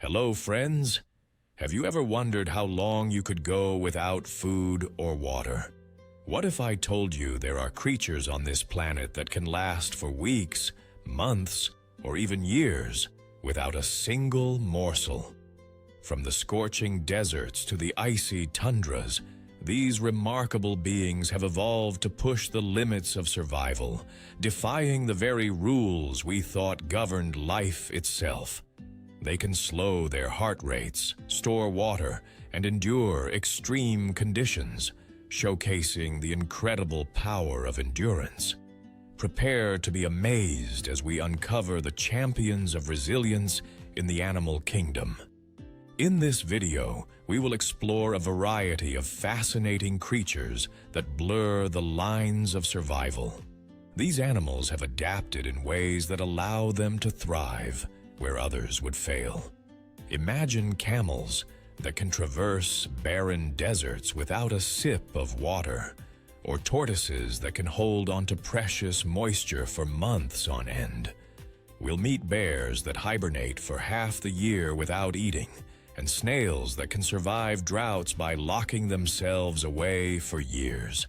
Hello, friends. Have you ever wondered how long you could go without food or water? What if I told you there are creatures on this planet that can last for weeks, months, or even years without a single morsel? From the scorching deserts to the icy tundras, these remarkable beings have evolved to push the limits of survival, defying the very rules we thought governed life itself. They can slow their heart rates, store water, and endure extreme conditions, showcasing the incredible power of endurance. Prepare to be amazed as we uncover the champions of resilience in the animal kingdom. In this video, we will explore a variety of fascinating creatures that blur the lines of survival. These animals have adapted in ways that allow them to thrive where others would fail. Imagine camels that can traverse barren deserts without a sip of water, or tortoises that can hold onto precious moisture for months on end. We'll meet bears that hibernate for half the year without eating, and snails that can survive droughts by locking themselves away for years.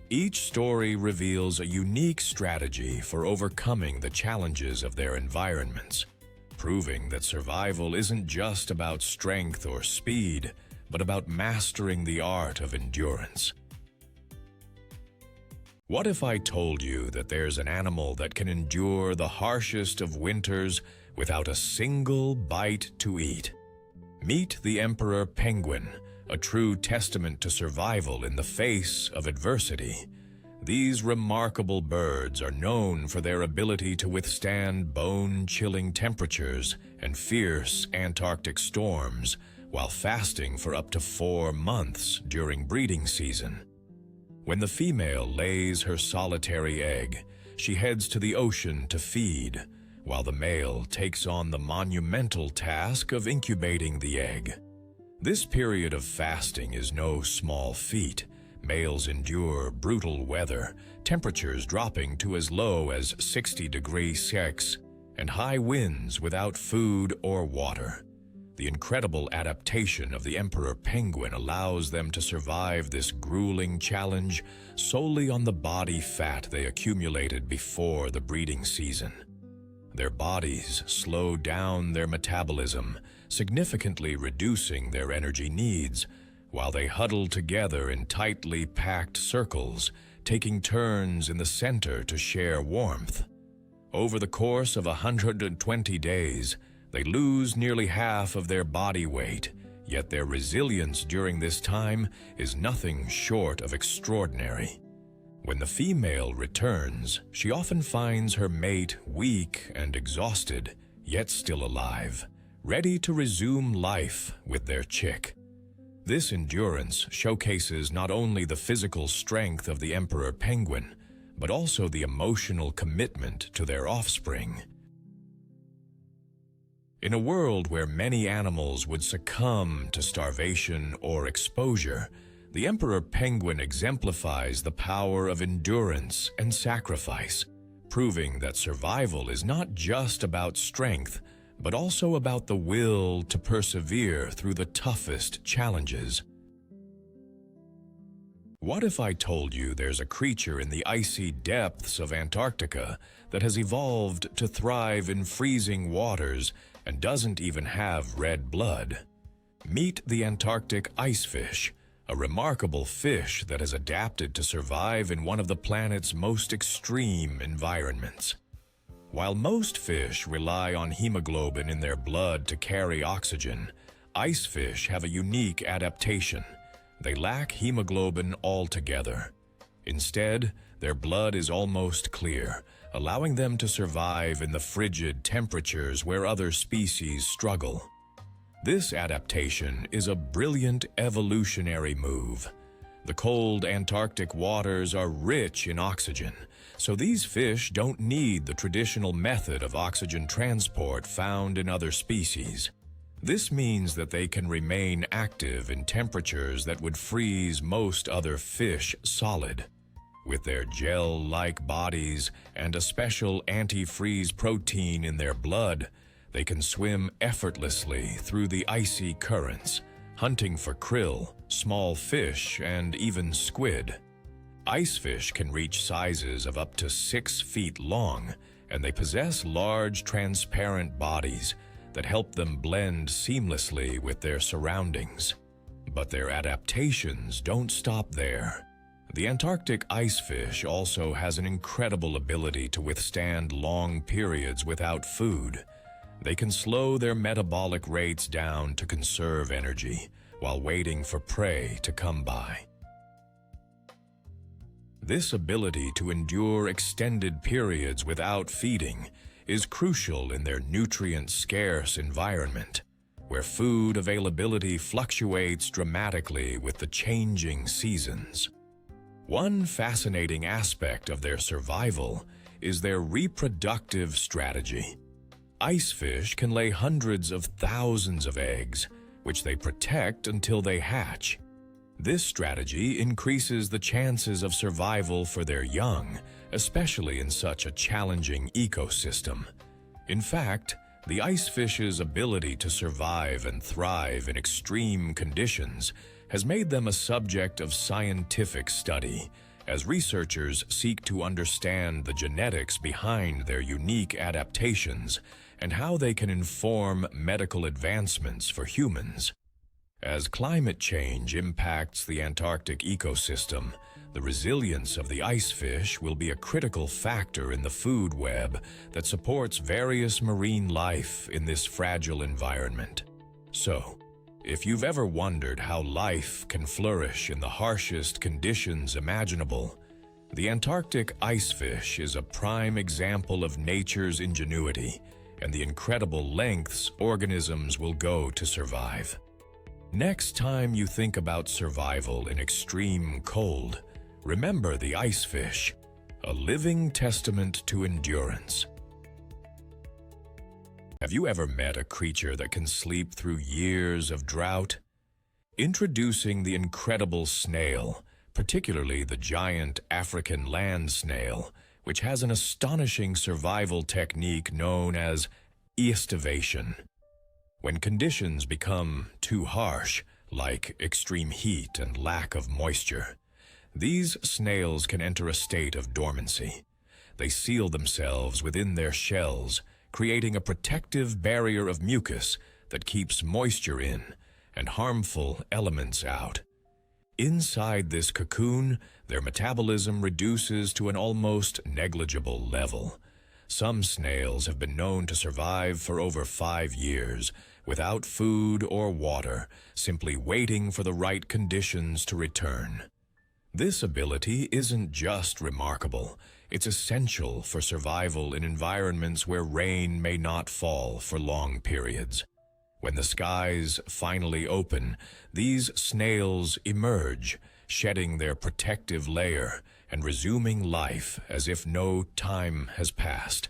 Each story reveals a unique strategy for overcoming the challenges of their environments, proving that survival isn't just about strength or speed, but about mastering the art of endurance. What if I told you that there's an animal that can endure the harshest of winters without a single bite to eat? Meet the emperor penguin, a true testament to survival in the face of adversity. These remarkable birds are known for their ability to withstand bone-chilling temperatures and fierce Antarctic storms while fasting for up to 4 months during breeding season. When the female lays her solitary egg, she heads to the ocean to feed, while the male takes on the monumental task of incubating the egg. This period of fasting is no small feat. Males endure brutal weather, temperatures dropping to as low as 60 degrees Celsius, and high winds without food or water. The incredible adaptation of the emperor penguin allows them to survive this grueling challenge solely on the body fat they accumulated before the breeding season. Their bodies slow down their metabolism, significantly reducing their energy needs, while they huddle together in tightly packed circles, taking turns in the center to share warmth. Over the course of 120 days, they lose nearly half of their body weight, yet their resilience during this time is nothing short of extraordinary. When the female returns, she often finds her mate weak and exhausted, yet still alive, ready to resume life with their chick. This endurance showcases not only the physical strength of the emperor penguin, but also the emotional commitment to their offspring. In a world where many animals would succumb to starvation or exposure, the emperor penguin exemplifies the power of endurance and sacrifice, proving that survival is not just about strength, but also about the will to persevere through the toughest challenges. What if I told you there's a creature in the icy depths of Antarctica that has evolved to thrive in freezing waters and doesn't even have red blood? Meet the Antarctic icefish, a remarkable fish that has adapted to survive in one of the planet's most extreme environments. While most fish rely on hemoglobin in their blood to carry oxygen, icefish have a unique adaptation. They lack hemoglobin altogether. Instead, their blood is almost clear, allowing them to survive in the frigid temperatures where other species struggle. This adaptation is a brilliant evolutionary move. The cold Antarctic waters are rich in oxygen, so these fish don't need the traditional method of oxygen transport found in other species. This means that they can remain active in temperatures that would freeze most other fish solid. With their gel-like bodies and a special antifreeze protein in their blood, They can swim effortlessly through the icy currents, hunting for krill, small fish, and even squid. Icefish can reach sizes of up to 6 feet long, and they possess large, transparent bodies that help them blend seamlessly with their surroundings. But their adaptations don't stop there. The Antarctic icefish also has an incredible ability to withstand long periods without food. They can slow their metabolic rates down to conserve energy while waiting for prey to come by. This ability to endure extended periods without feeding is crucial in their nutrient-scarce environment, where food availability fluctuates dramatically with the changing seasons. One fascinating aspect of their survival is their reproductive strategy. Icefish can lay hundreds of thousands of eggs, which they protect until they hatch. This strategy increases the chances of survival for their young, especially in such a challenging ecosystem. In fact, the icefish's ability to survive and thrive in extreme conditions has made them a subject of scientific study, as researchers seek to understand the genetics behind their unique adaptations and how they can inform medical advancements for humans. As climate change impacts the Antarctic ecosystem, the resilience of the icefish will be a critical factor in the food web that supports various marine life in this fragile environment. So, if you've ever wondered how life can flourish in the harshest conditions imaginable, the Antarctic icefish is a prime example of nature's ingenuity and the incredible lengths organisms will go to survive. Next time you think about survival in extreme cold, remember the icefish, a living testament to endurance. Have you ever met a creature that can sleep through years of drought? Introducing the incredible snail, particularly the giant African land snail, which has an astonishing survival technique known as estivation. When conditions become too harsh, like extreme heat and lack of moisture, these snails can enter a state of dormancy. They seal themselves within their shells, creating a protective barrier of mucus that keeps moisture in and harmful elements out. Inside this cocoon, their metabolism reduces to an almost negligible level. Some snails have been known to survive for over 5 years without food or water, simply waiting for the right conditions to return. This ability isn't just remarkable, it's essential for survival in environments where rain may not fall for long periods. When the skies finally open, these snails emerge, shedding their protective layer and resuming life as if no time has passed.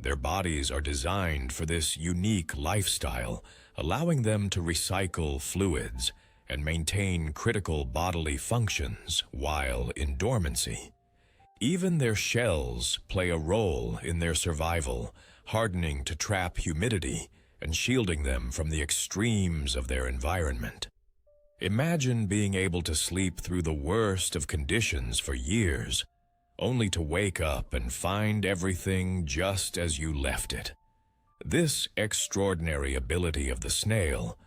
Their bodies are designed for this unique lifestyle, allowing them to recycle fluids and maintain critical bodily functions while in dormancy. Even their shells play a role in their survival, hardening to trap humidity and shielding them from the extremes of their environment. Imagine being able to sleep through the worst of conditions for years, only to wake up and find everything just as you left it. This extraordinary ability of the snail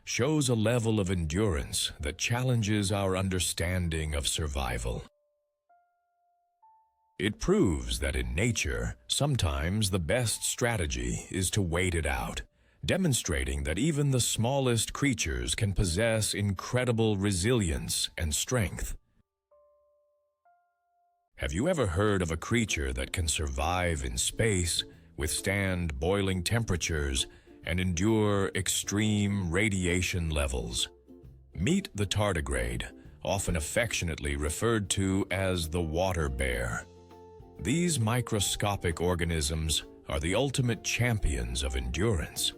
shows a level of endurance that challenges our understanding of survival. It proves that in nature, sometimes the best strategy is to wait it out, demonstrating that even the smallest creatures can possess incredible resilience and strength. Have you ever heard of a creature that can survive in space, withstand boiling temperatures, and endure extreme radiation levels? Meet the tardigrade, often affectionately referred to as the water bear. These microscopic organisms are the ultimate champions of endurance.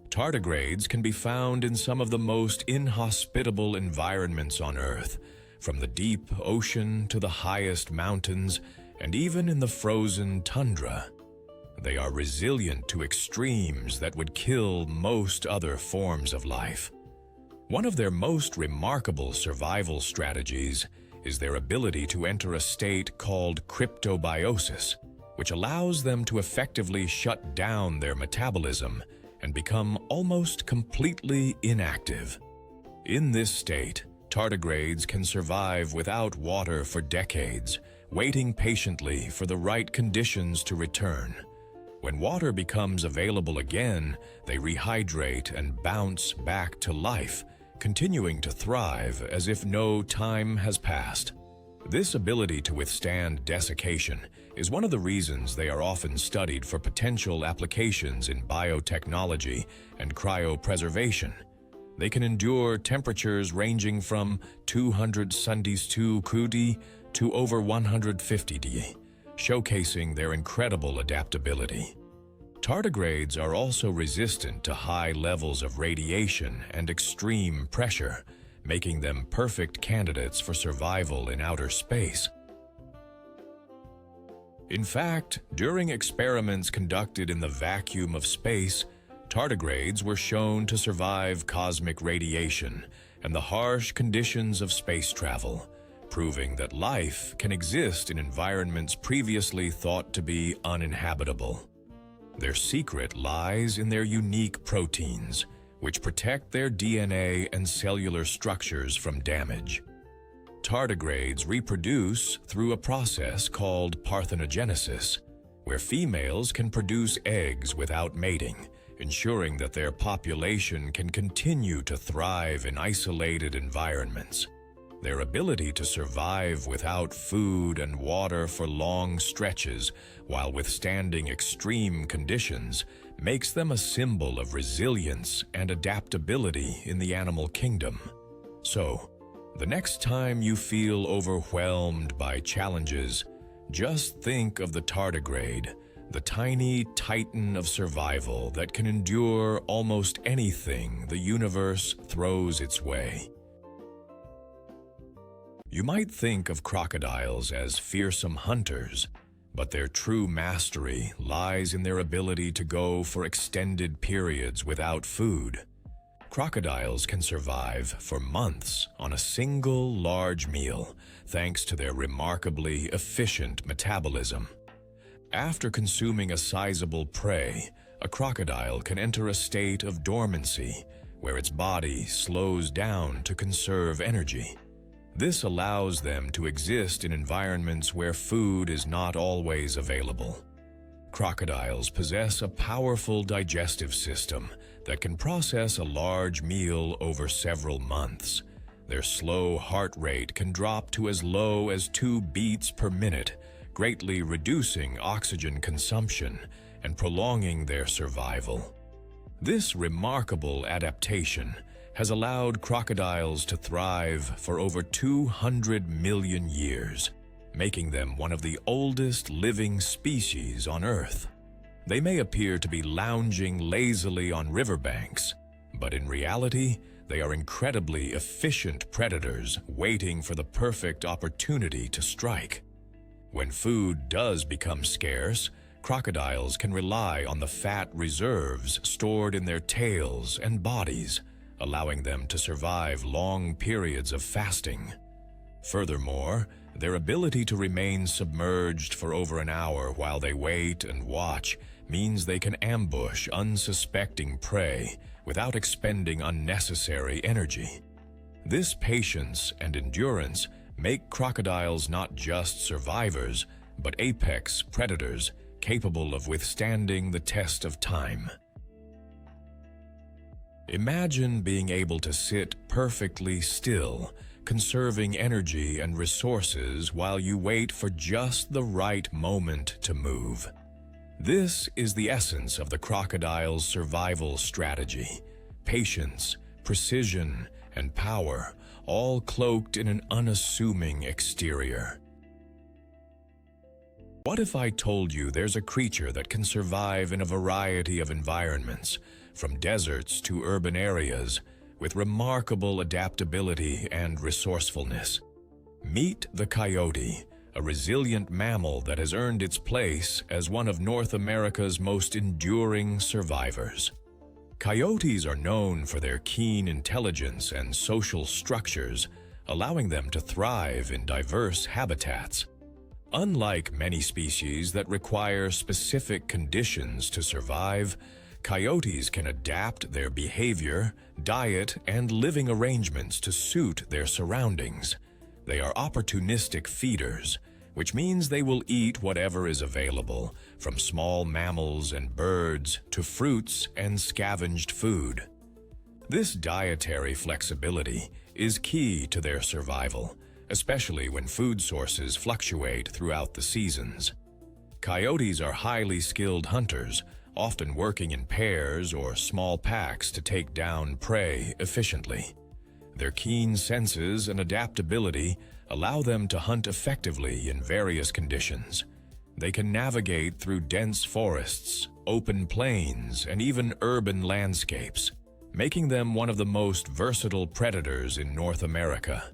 Tardigrades can be found in some of the most inhospitable environments on Earth, from the deep ocean to the highest mountains, and even in the frozen tundra. They are resilient to extremes that would kill most other forms of life. One of their most remarkable survival strategies is their ability to enter a state called cryptobiosis, which allows them to effectively shut down their metabolism and become almost completely inactive. In this state, tardigrades can survive without water for decades, waiting patiently for the right conditions to return. When water becomes available again, they rehydrate and bounce back to life, continuing to thrive as if no time has passed. This ability to withstand desiccation is one of the reasons they are often studied for potential applications in biotechnology and cryopreservation. They can endure temperatures ranging from 272 °C to over 150 °C, showcasing their incredible adaptability. Tardigrades are also resistant to high levels of radiation and extreme pressure, making them perfect candidates for survival in outer space. In fact, during experiments conducted in the vacuum of space, tardigrades were shown to survive cosmic radiation and the harsh conditions of space travel, proving that life can exist in environments previously thought to be uninhabitable. Their secret lies in their unique proteins, which protect their DNA and cellular structures from damage. Tardigrades reproduce through a process called parthenogenesis, where females can produce eggs without mating, ensuring that their population can continue to thrive in isolated environments. Their ability to survive without food and water for long stretches while withstanding extreme conditions makes them a symbol of resilience and adaptability in the animal kingdom. So, the next time you feel overwhelmed by challenges, just think of the tardigrade, the tiny titan of survival that can endure almost anything the universe throws its way. You might think of crocodiles as fearsome hunters, but their true mastery lies in their ability to go for extended periods without food. Crocodiles can survive for months on a single large meal, thanks to their remarkably efficient metabolism. After consuming a sizable prey, a crocodile can enter a state of dormancy, where its body slows down to conserve energy. This allows them to exist in environments where food is not always available. Crocodiles possess a powerful digestive system that can process a large meal over several months. Their slow heart rate can drop to as low as 2 beats per minute, greatly reducing oxygen consumption and prolonging their survival. This remarkable adaptation has allowed crocodiles to thrive for over 200 million years, making them one of the oldest living species on Earth. They may appear to be lounging lazily on riverbanks, but in reality, they are incredibly efficient predators waiting for the perfect opportunity to strike. When food does become scarce, crocodiles can rely on the fat reserves stored in their tails and bodies, allowing them to survive long periods of fasting. Furthermore, their ability to remain submerged for over an hour while they wait and watch means they can ambush unsuspecting prey without expending unnecessary energy. This patience and endurance make crocodiles not just survivors, but apex predators capable of withstanding the test of time. Imagine being able to sit perfectly still, conserving energy and resources while you wait for just the right moment to move. This is the essence of the crocodile's survival strategy: patience, precision, and power, all cloaked in an unassuming exterior. What if I told you there's a creature that can survive in a variety of environments, from deserts to urban areas, with remarkable adaptability and resourcefulness? Meet the coyote, a resilient mammal that has earned its place as one of North America's most enduring survivors. Coyotes are known for their keen intelligence and social structures, allowing them to thrive in diverse habitats. Unlike many species that require specific conditions to survive, coyotes can adapt their behavior, diet, and living arrangements to suit their surroundings. They are opportunistic feeders, which means they will eat whatever is available, from small mammals and birds to fruits and scavenged food. This dietary flexibility is key to their survival, especially when food sources fluctuate throughout the seasons. Coyotes are highly skilled hunters, often working in pairs or small packs to take down prey efficiently. Their keen senses and adaptability allow them to hunt effectively in various conditions. They can navigate through dense forests, open plains, and even urban landscapes, making them one of the most versatile predators in North America.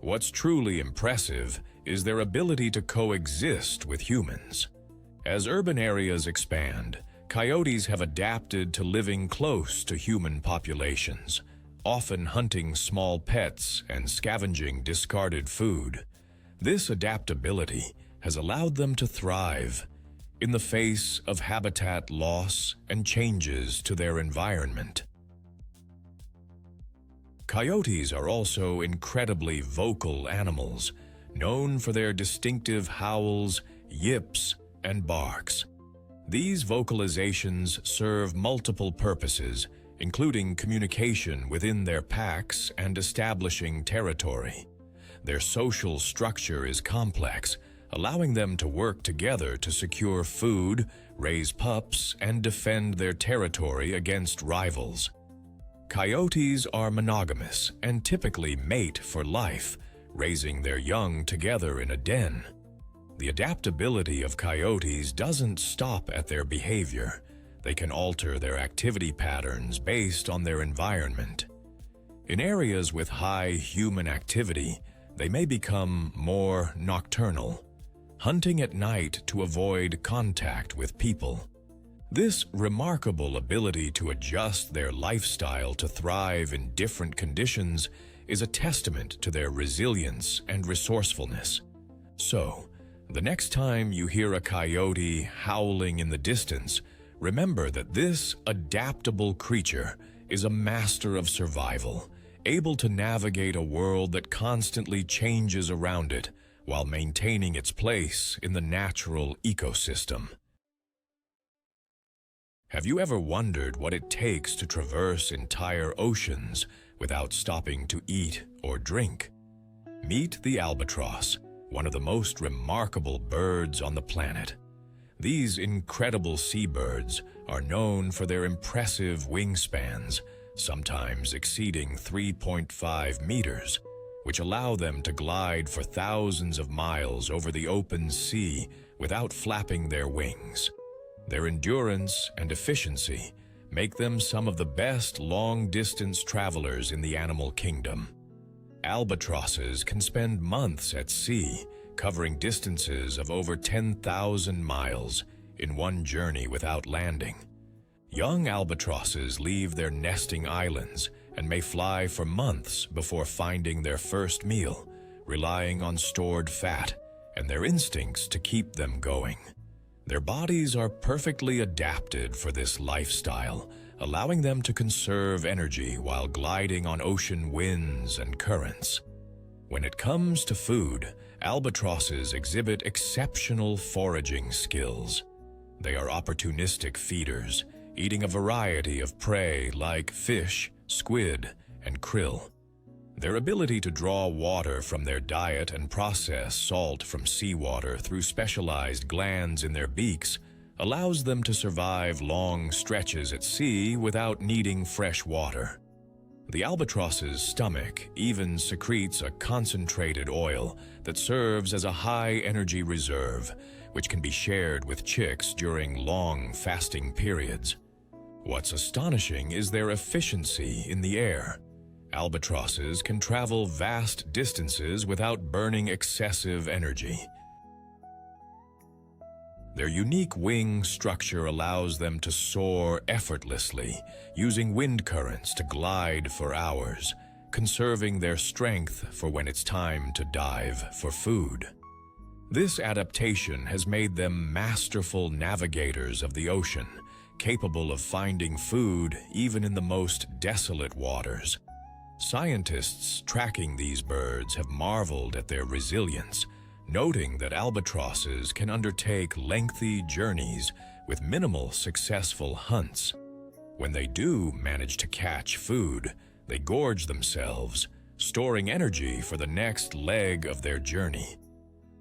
What's truly impressive is their ability to coexist with humans. As urban areas expand, coyotes have adapted to living close to human populations, often hunting small pets and scavenging discarded food. This adaptability has allowed them to thrive in the face of habitat loss and changes to their environment. Coyotes are also incredibly vocal animals, known for their distinctive howls, yips, and barks. These vocalizations serve multiple purposes, including communication within their packs and establishing territory. Their social structure is complex, allowing them to work together to secure food, raise pups, and defend their territory against rivals. Coyotes are monogamous and typically mate for life, raising their young together in a den. The adaptability of coyotes doesn't stop at their behavior. They can alter their activity patterns based on their environment. In areas with high human activity, they may become more nocturnal, hunting at night to avoid contact with people. This remarkable ability to adjust their lifestyle to thrive in different conditions is a testament to their resilience and resourcefulness. So, the next time you hear a coyote howling in the distance, remember that this adaptable creature is a master of survival, able to navigate a world that constantly changes around it while maintaining its place in the natural ecosystem. Have you ever wondered what it takes to traverse entire oceans without stopping to eat or drink? Meet the albatross, one of the most remarkable birds on the planet. These incredible seabirds are known for their impressive wingspans, sometimes exceeding 3.5 meters, which allow them to glide for thousands of miles over the open sea without flapping their wings. Their endurance and efficiency make them some of the best long-distance travelers in the animal kingdom. Albatrosses can spend months at sea, covering distances of over 10,000 miles in one journey without landing. Young albatrosses leave their nesting islands and may fly for months before finding their first meal, relying on stored fat and their instincts to keep them going. Their bodies are perfectly adapted for this lifestyle, allowing them to conserve energy while gliding on ocean winds and currents. When it comes to food, albatrosses exhibit exceptional foraging skills. They are opportunistic feeders, eating a variety of prey like fish, squid, and krill. Their ability to draw water from their diet and process salt from seawater through specialized glands in their beaks allows them to survive long stretches at sea without needing fresh water. The albatross's stomach even secretes a concentrated oil that serves as a high-energy reserve, which can be shared with chicks during long fasting periods. What's astonishing is their efficiency in the air. Albatrosses can travel vast distances without burning excessive energy, Their unique wing structure allows them to soar effortlessly, using wind currents to glide for hours, conserving their strength for when it's time to dive for food. This adaptation has made them masterful navigators of the ocean, capable of finding food even in the most desolate waters. Scientists tracking these birds have marveled at their resilience, noting that albatrosses can undertake lengthy journeys with minimal successful hunts. When they do manage to catch food, they gorge themselves, storing energy for the next leg of their journey.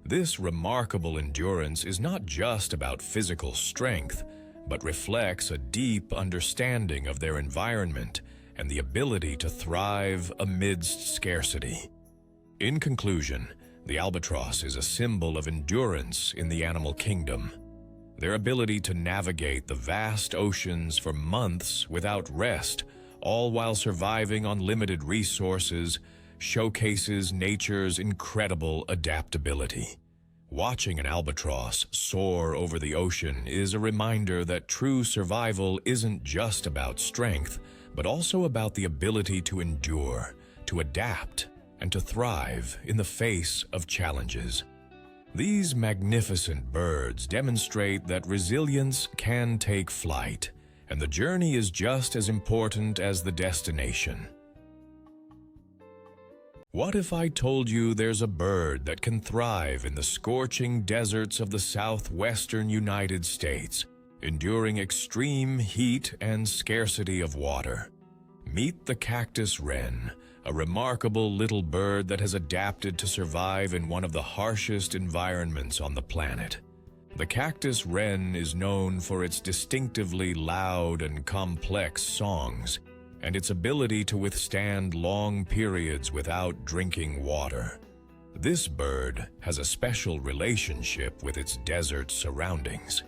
This remarkable endurance is not just about physical strength, but reflects a deep understanding of their environment and the ability to thrive amidst scarcity. In conclusion, the albatross is a symbol of endurance in the animal kingdom. Their ability to navigate the vast oceans for months without rest, all while surviving on limited resources, showcases nature's incredible adaptability. Watching an albatross soar over the ocean is a reminder that true survival isn't just about strength, but also about the ability to endure, to adapt, and to thrive in the face of challenges. These magnificent birds demonstrate that resilience can take flight, and the journey is just as important as the destination. What if I told you there's a bird that can thrive in the scorching deserts of the southwestern United States, enduring extreme heat and scarcity of water? Meet the cactus wren, a remarkable little bird that has adapted to survive in one of the harshest environments on the planet. The cactus wren is known for its distinctively loud and complex songs, and its ability to withstand long periods without drinking water. This bird has a special relationship with its desert surroundings.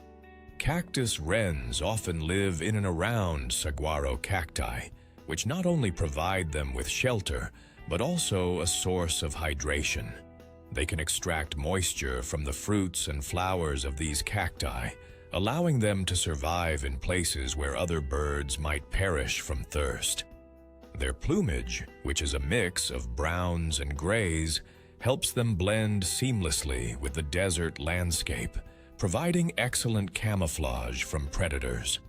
Cactus wrens often live in and around saguaro cacti, which not only provide them with shelter, but also a source of hydration. They can extract moisture from the fruits and flowers of these cacti, allowing them to survive in places where other birds might perish from thirst. Their plumage, which is a mix of browns and grays, helps them blend seamlessly with the desert landscape, providing excellent camouflage from predators.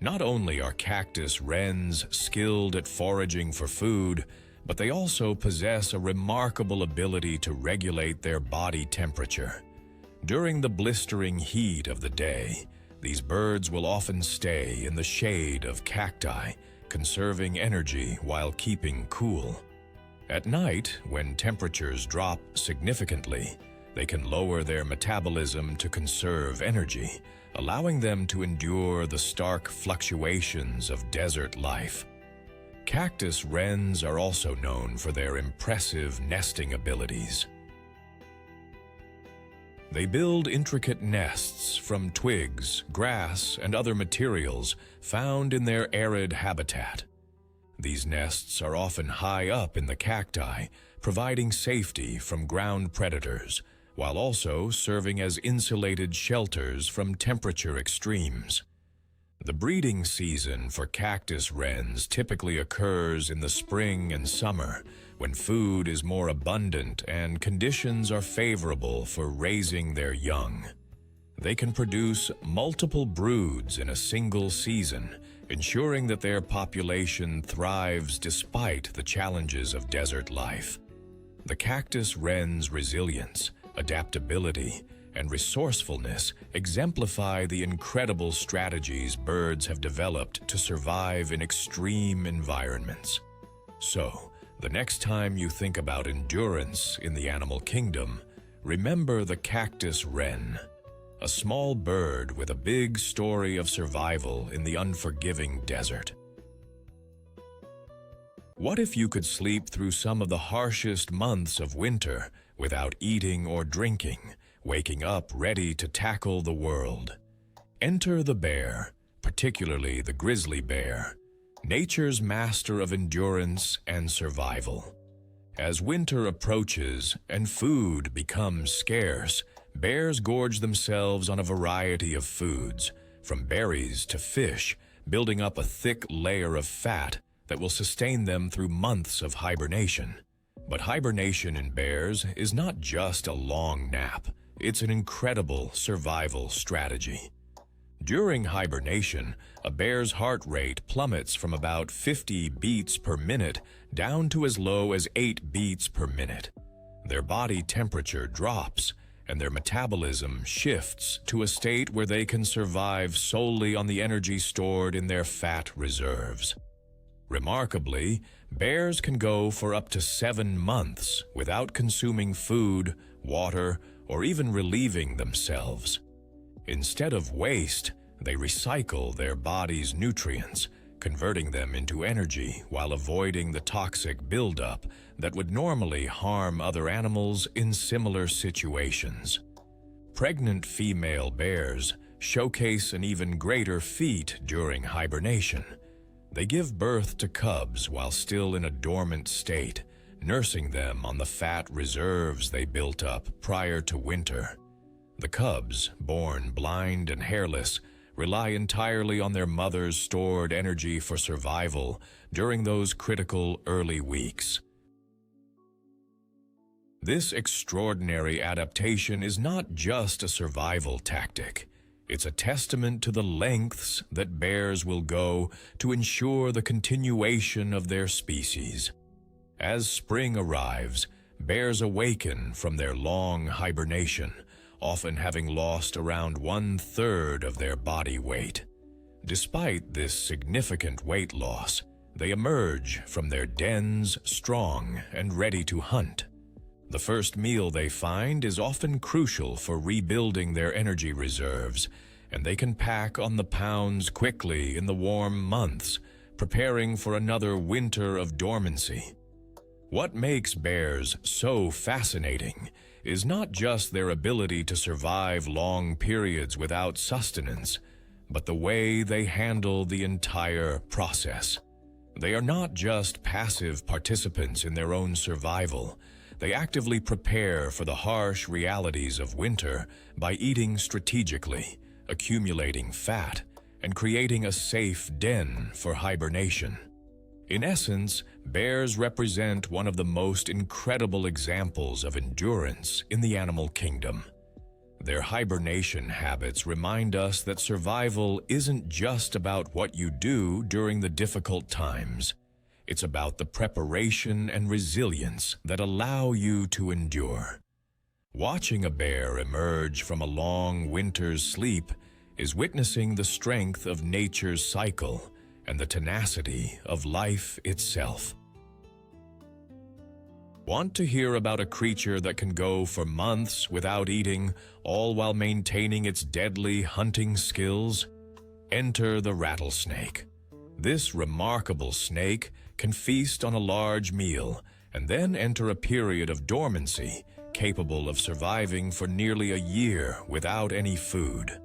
Not only are cactus wrens skilled at foraging for food, but they also possess a remarkable ability to regulate their body temperature. During the blistering heat of the day, these birds will often stay in the shade of cacti, conserving energy while keeping cool. At night, when temperatures drop significantly, they can lower their metabolism to conserve energy, allowing them to endure the stark fluctuations of desert life. Cactus wrens are also known for their impressive nesting abilities. They build intricate nests from twigs, grass, and other materials found in their arid habitat. These nests are often high up in the cacti, providing safety from ground predators, while also serving as insulated shelters from temperature extremes. The breeding season for cactus wrens typically occurs in the spring and summer, when food is more abundant and conditions are favorable for raising their young. They can produce multiple broods in a single season, ensuring that their population thrives despite the challenges of desert life. The cactus wren's resilience, adaptability, and resourcefulness exemplify the incredible strategies birds have developed to survive in extreme environments. So, the next time you think about endurance in the animal kingdom, remember the cactus wren, a small bird with a big story of survival in the unforgiving desert. What if you could sleep through some of the harshest months of winter without eating or drinking, waking up ready to tackle the world? Enter the bear, particularly the grizzly bear, nature's master of endurance and survival. As winter approaches and food becomes scarce, Bears gorge themselves on a variety of foods, from berries to fish, building up a thick layer of fat that will sustain them through months of hibernation. But hibernation in bears is not just a long nap, it's an incredible survival strategy. During hibernation, a bear's heart rate plummets from about 50 beats per minute down to as low as 8 beats per minute. Their body temperature drops, and their metabolism shifts to a state where they can survive solely on the energy stored in their fat reserves. Remarkably, bears can go for up to 7 months without consuming food, water, or even relieving themselves. Instead of waste, they recycle their body's nutrients, converting them into energy while avoiding the toxic buildup that would normally harm other animals in similar situations. Pregnant female bears showcase an even greater feat during hibernation. They give birth to cubs while still in a dormant state, nursing them on the fat reserves they built up prior to winter. The cubs, born blind and hairless, rely entirely on their mother's stored energy for survival during those critical early weeks. This extraordinary adaptation is not just a survival tactic. It's a testament to the lengths that bears will go to ensure the continuation of their species. As spring arrives, bears awaken from their long hibernation, often having lost around 1/3 of their body weight. Despite this significant weight loss, they emerge from their dens strong and ready to hunt. The first meal they find is often crucial for rebuilding their energy reserves, and they can pack on the pounds quickly in the warm months, preparing for another winter of dormancy. What makes bears so fascinating is not just their ability to survive long periods without sustenance, but the way they handle the entire process. They are not just passive participants in their own survival. They actively prepare for the harsh realities of winter by eating strategically, accumulating fat, and creating a safe den for hibernation. In essence, bears represent one of the most incredible examples of endurance in the animal kingdom. Their hibernation habits remind us that survival isn't just about what you do during the difficult times. It's about the preparation and resilience that allow you to endure. Watching a bear emerge from a long winter's sleep is witnessing the strength of nature's cycle and the tenacity of life itself. Want to hear about a creature that can go for months without eating, all while maintaining its deadly hunting skills? Enter the rattlesnake. This remarkable snake can feast on a large meal and then enter a period of dormancy, capable of surviving for nearly a year without any food.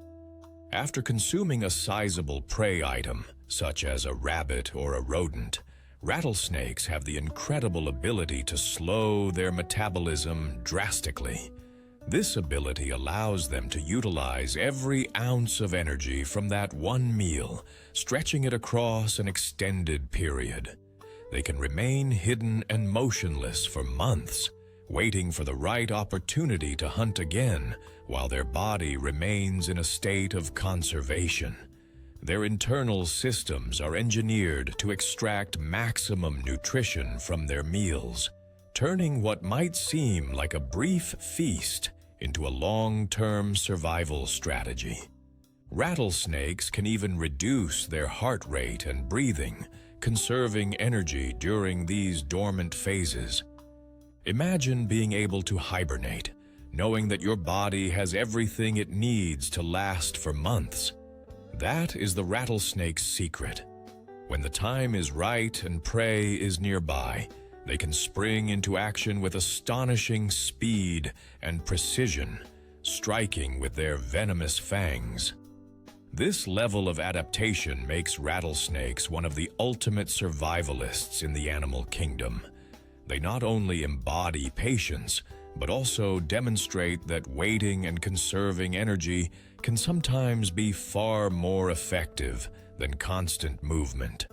After consuming a sizable prey item, such as a rabbit or a rodent, rattlesnakes have the incredible ability to slow their metabolism drastically. This ability allows them to utilize every ounce of energy from that one meal, stretching it across an extended period. They can remain hidden and motionless for months, waiting for the right opportunity to hunt again while their body remains in a state of conservation. Their internal systems are engineered to extract maximum nutrition from their meals, turning what might seem like a brief feast into a long-term survival strategy. Rattlesnakes can even reduce their heart rate and breathing, conserving energy during these dormant phases. Imagine being able to hibernate, knowing that your body has everything it needs to last for months. That is the rattlesnake's secret. When the time is right and prey is nearby, they can spring into action with astonishing speed and precision, striking with their venomous fangs. This level of adaptation makes rattlesnakes one of the ultimate survivalists in the animal kingdom. They not only embody patience, but also demonstrate that waiting and conserving energy can sometimes be far more effective than constant movement.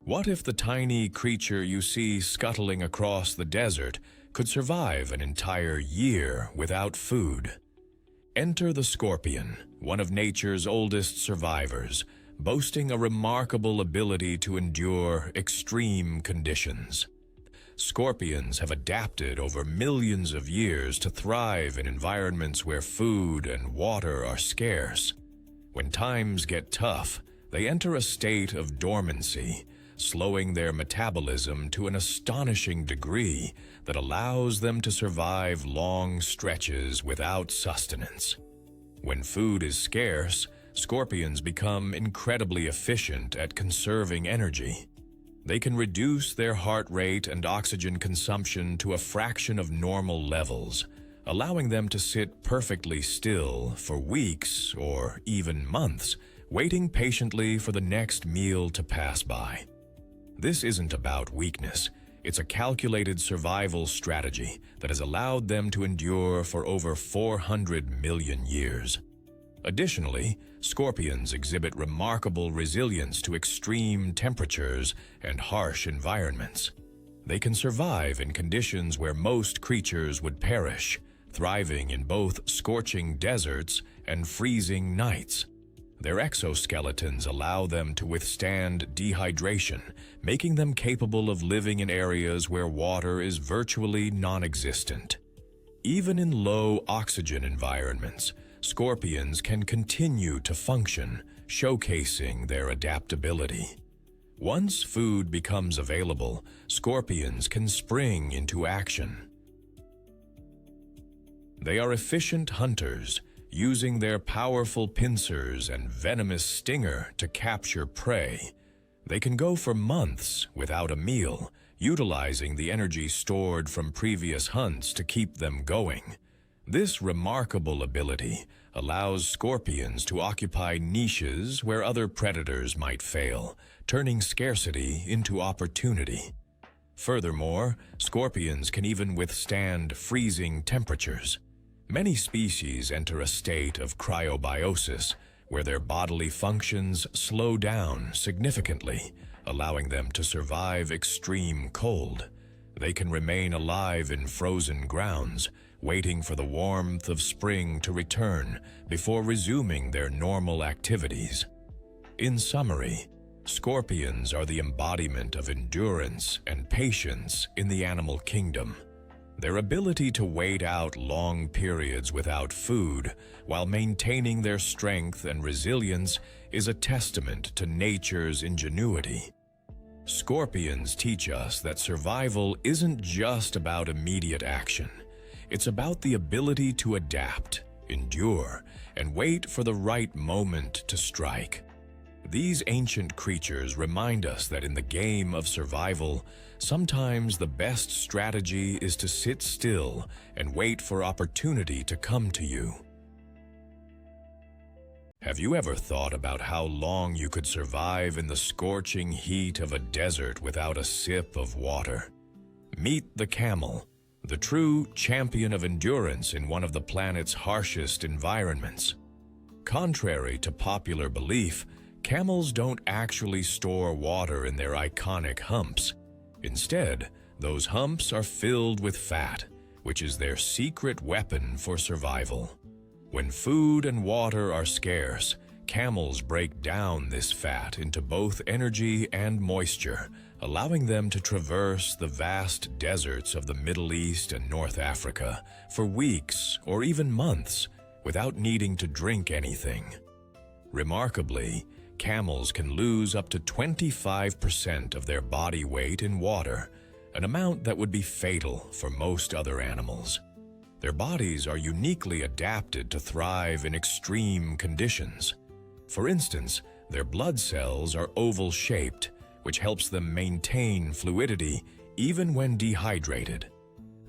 What if the tiny creature you see scuttling across the desert could survive an entire year without food? Enter the scorpion, one of nature's oldest survivors, boasting a remarkable ability to endure extreme conditions. Scorpions have adapted over millions of years to thrive in environments where food and water are scarce. When times get tough, they enter a state of dormancy, slowing their metabolism to an astonishing degree that allows them to survive long stretches without sustenance. When food is scarce, scorpions become incredibly efficient at conserving energy. They can reduce their heart rate and oxygen consumption to a fraction of normal levels, allowing them to sit perfectly still for weeks or even months, waiting patiently for the next meal to pass by. This isn't about weakness. It's a calculated survival strategy that has allowed them to endure for over 400 million years. Additionally, scorpions exhibit remarkable resilience to extreme temperatures and harsh environments. They can survive in conditions where most creatures would perish, thriving in both scorching deserts and freezing nights. Their exoskeletons allow them to withstand dehydration, making them capable of living in areas where water is virtually non-existent. Even in low oxygen environments, scorpions can continue to function, showcasing their adaptability. Once food becomes available, scorpions can spring into action. They are efficient hunters, using their powerful pincers and venomous stinger to capture prey. They can go for months without a meal, utilizing the energy stored from previous hunts to keep them going. This remarkable ability allows scorpions to occupy niches where other predators might fail, turning scarcity into opportunity. Furthermore, scorpions can even withstand freezing temperatures. Many species enter a state of cryobiosis, where their bodily functions slow down significantly, allowing them to survive extreme cold. They can remain alive in frozen grounds, waiting for the warmth of spring to return before resuming their normal activities. In summary, scorpions are the embodiment of endurance and patience in the animal kingdom. Their ability to wait out long periods without food while maintaining their strength and resilience is a testament to nature's ingenuity. Scorpions teach us that survival isn't just about immediate action. It's about the ability to adapt, endure, and wait for the right moment to strike. These ancient creatures remind us that in the game of survival, sometimes the best strategy is to sit still and wait for opportunity to come to you. Have you ever thought about how long you could survive in the scorching heat of a desert without a sip of water? Meet the camel, the true champion of endurance in one of the planet's harshest environments. Contrary to popular belief, camels don't actually store water in their iconic humps. Instead, those humps are filled with fat, which is their secret weapon for survival. When food and water are scarce, camels break down this fat into both energy and moisture, allowing them to traverse the vast deserts of the Middle East and North Africa for weeks or even months without needing to drink anything. Remarkably, camels can lose up to 25% of their body weight in water, an amount that would be fatal for most other animals. Their bodies are uniquely adapted to thrive in extreme conditions. For instance, their blood cells are oval-shaped, which helps them maintain fluidity even when dehydrated.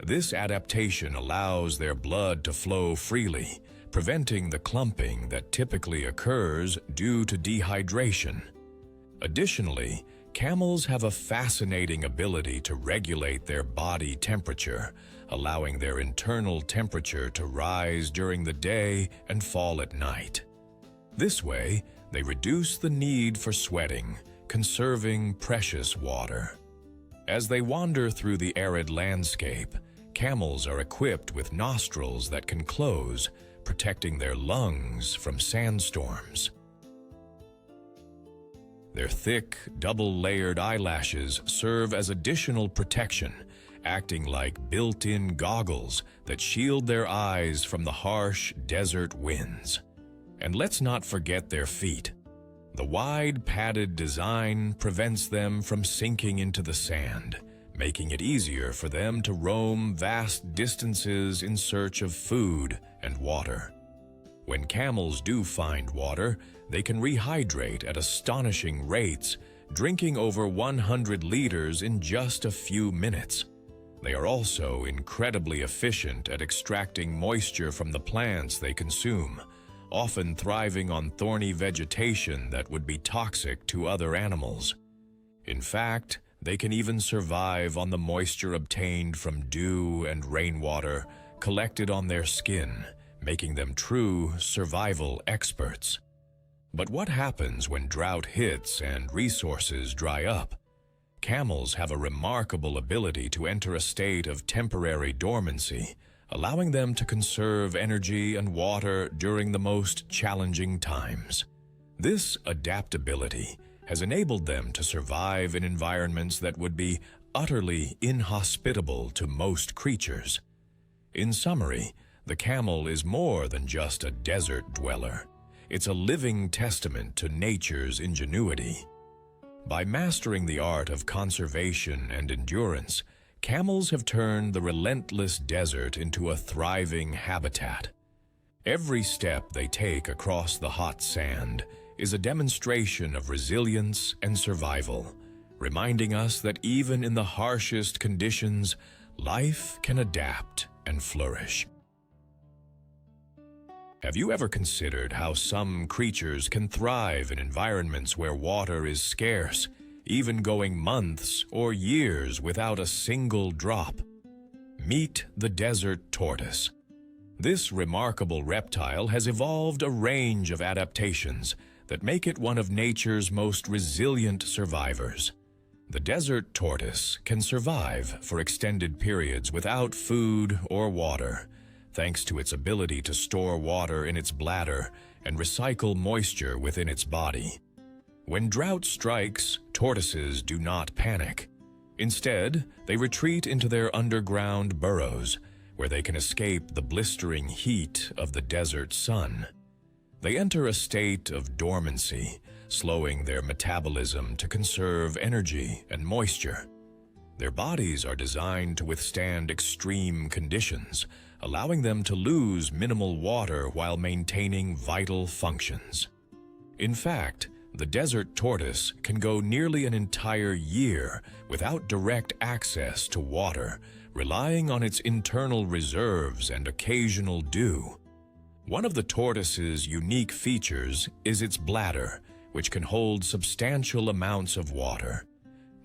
This adaptation allows their blood to flow freely, preventing the clumping that typically occurs due to dehydration. Additionally, Camels have a fascinating ability to regulate their body temperature, allowing their internal temperature to rise during the day and fall at night. This way, they reduce the need for sweating, conserving precious water. As they wander through the arid landscape, camels are equipped with nostrils that can close, protecting their lungs from sandstorms. Their thick, double-layered eyelashes serve as additional protection, acting like built-in goggles that shield their eyes from the harsh desert winds. And let's not forget their feet. The wide, padded design prevents them from sinking into the sand, making it easier for them to roam vast distances in search of food and water. When camels do find water, they can rehydrate at astonishing rates, drinking over 100 liters in just a few minutes. They are also incredibly efficient at extracting moisture from the plants they consume, often thriving on thorny vegetation that would be toxic to other animals. In fact, they can even survive on the moisture obtained from dew and rainwater collected on their skin, making them true survival experts. But what happens when drought hits and resources dry up? Camels have a remarkable ability to enter a state of temporary dormancy, allowing them to conserve energy and water during the most challenging times. This adaptability has enabled them to survive in environments that would be utterly inhospitable to most creatures. In summary, the camel is more than just a desert dweller. It's a living testament to nature's ingenuity. By mastering the art of conservation and endurance, camels have turned the relentless desert into a thriving habitat. Every step they take across the hot sand is a demonstration of resilience and survival, reminding us that even in the harshest conditions, life can adapt and flourish. Have you ever considered how some creatures can thrive in environments where water is scarce, even going months or years without a single drop? Meet the desert tortoise. This remarkable reptile has evolved a range of adaptations that make it one of nature's most resilient survivors. The desert tortoise can survive for extended periods without food or water, thanks to its ability to store water in its bladder and recycle moisture within its body. When drought strikes, tortoises do not panic. Instead, they retreat into their underground burrows, where they can escape the blistering heat of the desert sun. They enter a state of dormancy, slowing their metabolism to conserve energy and moisture. Their bodies are designed to withstand extreme conditions, allowing them to lose minimal water while maintaining vital functions. In fact, the desert tortoise can go nearly an entire year without direct access to water, relying on its internal reserves and occasional dew. One of the tortoise's unique features is its bladder, which can hold substantial amounts of water.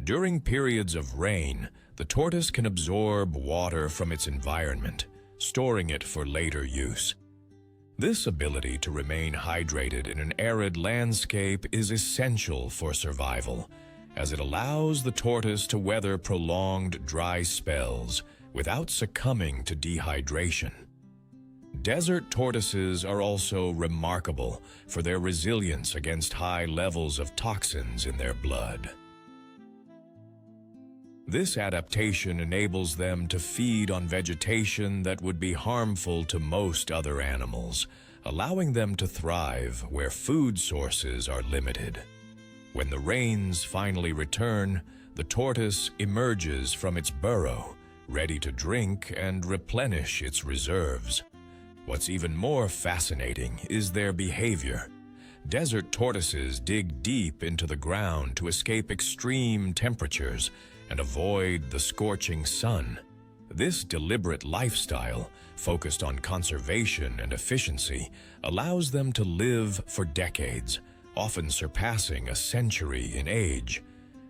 During periods of rain, the tortoise can absorb water from its environment, storing it for later use. This ability to remain hydrated in an arid landscape is essential for survival, as it allows the tortoise to weather prolonged dry spells without succumbing to dehydration. Desert tortoises are also remarkable for their resilience against high levels of toxins in their blood. This adaptation enables them to feed on vegetation that would be harmful to most other animals, allowing them to thrive where food sources are limited. When the rains finally return, the tortoise emerges from its burrow, ready to drink and replenish its reserves. What's even more fascinating is their behavior. Desert tortoises dig deep into the ground to escape extreme temperatures and avoid the scorching sun. This deliberate lifestyle, focused on conservation and efficiency, allows them to live for decades, often surpassing a century in age.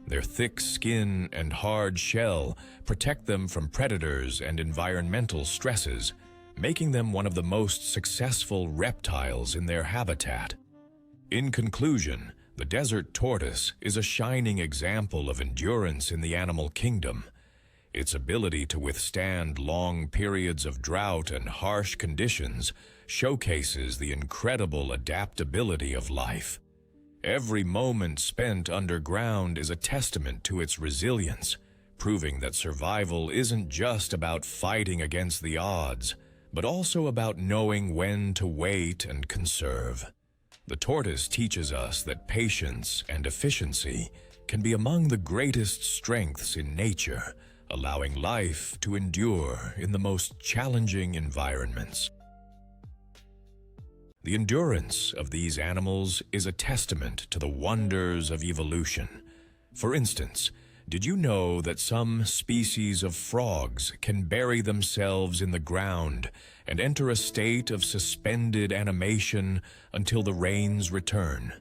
Their thick skin and hard shell protect them from predators and environmental stresses, making them one of the most successful reptiles in their habitat. In conclusion, the desert tortoise is a shining example of endurance in the animal kingdom. Its ability to withstand long periods of drought and harsh conditions showcases the incredible adaptability of life. Every moment spent underground is a testament to its resilience, proving that survival isn't just about fighting against the odds, but also about knowing when to wait and conserve. The tortoise teaches us that patience and efficiency can be among the greatest strengths in nature, allowing life to endure in the most challenging environments. The endurance of these animals is a testament to the wonders of evolution. For instance, did you know that some species of frogs can bury themselves in the ground and enter a state of suspended animation until the rains return?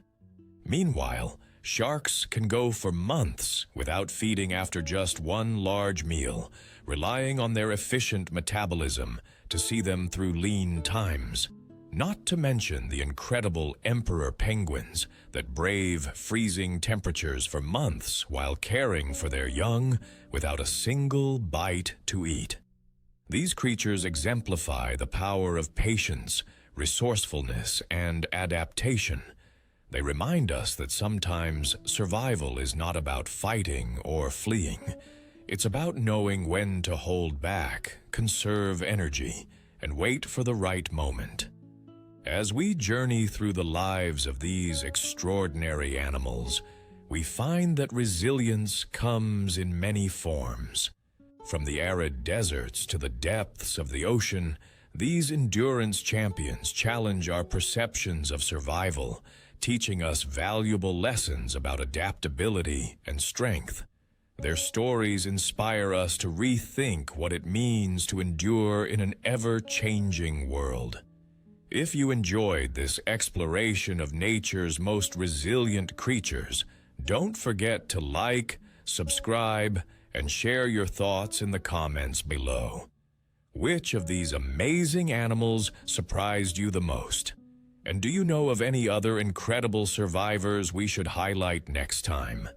Meanwhile, sharks can go for months without feeding after just one large meal, relying on their efficient metabolism to see them through lean times. Not to mention the incredible emperor penguins that brave freezing temperatures for months while caring for their young without a single bite to eat. These creatures exemplify the power of patience, resourcefulness, and adaptation. They remind us that sometimes survival is not about fighting or fleeing. It's about knowing when to hold back, conserve energy, and wait for the right moment. As we journey through the lives of these extraordinary animals, we find that resilience comes in many forms. From the arid deserts to the depths of the ocean, these endurance champions challenge our perceptions of survival, teaching us valuable lessons about adaptability and strength. Their stories inspire us to rethink what it means to endure in an ever-changing world. If you enjoyed this exploration of nature's most resilient creatures, don't forget to like, subscribe, and share your thoughts in the comments below. Which of these amazing animals surprised you the most? And do you know of any other incredible survivors we should highlight next time?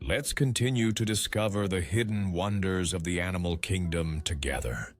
Let's continue to discover the hidden wonders of the animal kingdom together.